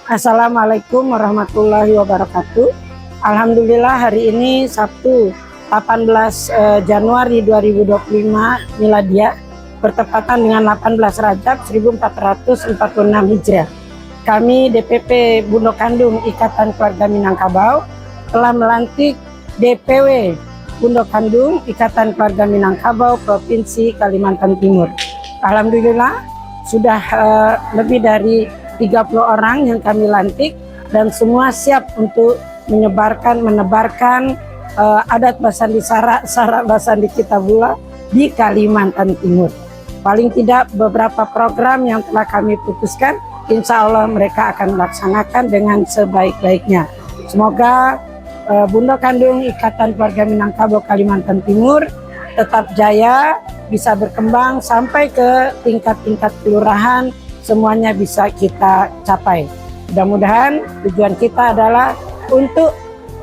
Assalamualaikum warahmatullahi wabarakatuh. Alhamdulillah hari ini Sabtu 18 Januari 2025 Miladiah bertepatan dengan 18 Rajab 1446 Hijriah. Kami DPP Bundokandung Ikatan Keluarga Minangkabau telah melantik DPW Bundokandung Ikatan Keluarga Minangkabau Provinsi Kalimantan Timur. Alhamdulillah sudah lebih dari 30 orang yang kami lantik dan semua siap untuk menebarkan adat Basandi Sara Basandi Kitabullah di Kalimantan Timur. Paling tidak beberapa program yang telah kami putuskan, insya Allah mereka akan melaksanakan dengan sebaik-baiknya. Semoga Bundokandung Ikatan Keluarga Minangkabau Kalimantan Timur tetap jaya, bisa berkembang sampai ke tingkat-tingkat kelurahan, semuanya bisa kita capai. Mudah-mudahan tujuan kita adalah untuk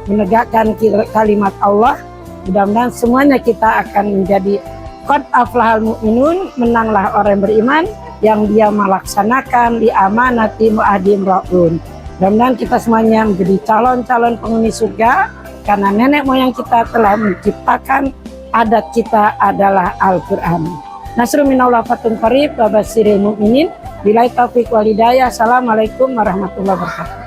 menegakkan kalimat Allah. Mudah-mudahan semuanya kita akan menjadi qad aflahal mu'minun, menanglah orang beriman yang dia melaksanakan li amanati mu'adim ra'un. Mudah-mudahan kita semuanya menjadi calon-calon penghuni surga karena nenek moyang kita telah menciptakan adat kita adalah Al-Quran. Nasrul minallah fatun qarib wa basyiril mu'minin. Billahi taufiq wal hidayah. Assalamualaikum warahmatullahi wabarakatuh.